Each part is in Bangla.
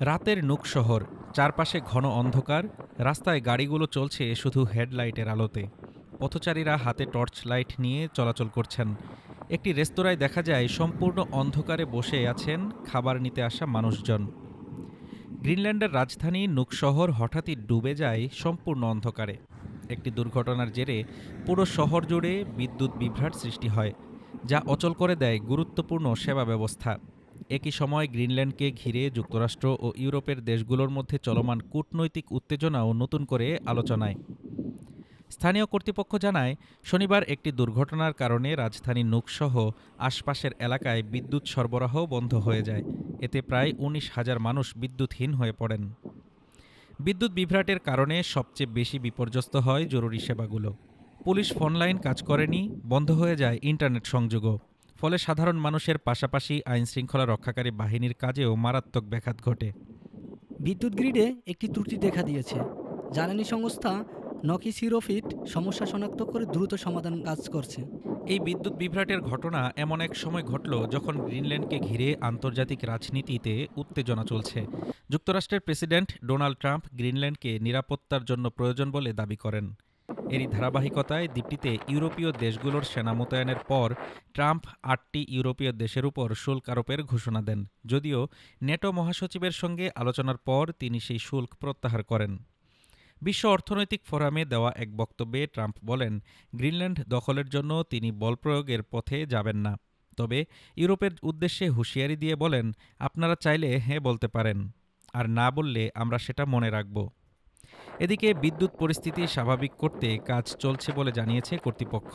রাতের নুক শহর, চারপাশে ঘন অন্ধকার, রাস্তায় গাড়িগুলো চলছে শুধু হেডলাইটের আলোতে। পথচারীরা হাতে টর্চ লাইট নিয়ে চলাচল করছেন। একটি রেস্তোরাঁয় দেখা যায় সম্পূর্ণ অন্ধকারে বসে আছেন খাবার নিতে আসা মানুষজন। গ্রিনল্যান্ডের রাজধানী নুক শহর হঠাৎই ডুবে যায় সম্পূর্ণ অন্ধকারে। একটি দুর্ঘটনার জেরে পুরো শহর জুড়ে বিদ্যুৎ বিভ্রাট সৃষ্টি হয়, যা অচল করে দেয় গুরুত্বপূর্ণ সেবা ব্যবস্থা। একই সময় গ্রিনল্যান্ডকে ঘিরে যুক্তরাষ্ট্র ও ইউরোপের দেশগুলোর মধ্যে চলমান কূটনৈতিক উত্তেজনাও নতুন করে আলোচনায়। স্থানীয় কর্তৃপক্ষ জানায়, শনিবার একটি দুর্ঘটনার কারণে রাজধানী নুকসহ আশপাশের এলাকায় বিদ্যুৎ সরবরাহ বন্ধ হয়ে যায়। এতে প্রায় ১৯,০০০ মানুষ বিদ্যুৎহীন হয়ে পড়েন। বিদ্যুৎ বিভ্রাটের কারণে সবচেয়ে বেশি বিপর্যস্ত হয় জরুরি সেবাগুলো। পুলিশ ফোনলাইন কাজ করেনি, বন্ধ হয়ে যায় ইন্টারনেট সংযোগও। ফলে সাধারণ মানুষের পাশাপাশি আইনশৃঙ্খলা রক্ষাকারী বাহিনীর কাজেও মারাত্মক ব্যাঘাত ঘটে। বিদ্যুৎ গ্রিডে একটি ত্রুটি দেখা দিয়েছে। জ্বালানি সংস্থা নকিসিরোফিট সমস্যা শনাক্ত করে দ্রুত সমাধান কাজ করছে। এই বিদ্যুৎ বিভ্রাটের ঘটনা এমন এক সময় ঘটল যখন গ্রিনল্যান্ডকে ঘিরে আন্তর্জাতিক রাজনীতিতে উত্তেজনা চলছে। যুক্তরাষ্ট্রের প্রেসিডেন্ট ডোনাল্ড ট্রাম্প গ্রিনল্যান্ডকে নিরাপত্তার জন্য প্রয়োজন বলে দাবি করেন। এরই ধারাবাহিকতায় দ্বীপটিতে ইউরোপীয় দেশগুলোর সেনা মোতায়েনের পর ট্রাম্প ৮টি ইউরোপীয় দেশের উপর শুল্ক আরোপের ঘোষণা দেন, যদিও নেটো মহাসচিবের সঙ্গে আলোচনার পর তিনি সেই শুল্ক প্রত্যাহার করেন। বিশ্ব অর্থনৈতিক ফোরামে দেওয়া এক বক্তব্যে ট্রাম্প বলেন, গ্রিনল্যান্ড দখলের জন্য তিনি বল প্রয়োগের পথে যাবেন না। তবে ইউরোপের উদ্দেশ্যে হুঁশিয়ারি দিয়ে বলেন, আপনারা চাইলে হ্যাঁ বলতে পারেন, আর না বললে আমরা সেটা মনে রাখব। এদিকে বিদ্যুৎ পরিস্থিতি স্বাভাবিক করতে কাজ চলছে বলে জানিয়েছে কর্তৃপক্ষ।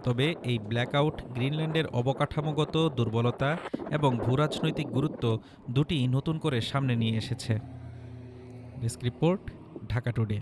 তবে এই ব্ল্যাকআউট গ্রিনল্যান্ডের অবকাঠামোগত দুর্বলতা এবং ভূরাজনৈতিক গুরুত্ব দুটি নতুন করে সামনে নিয়ে এসেছে। Desk report, Dhaka today.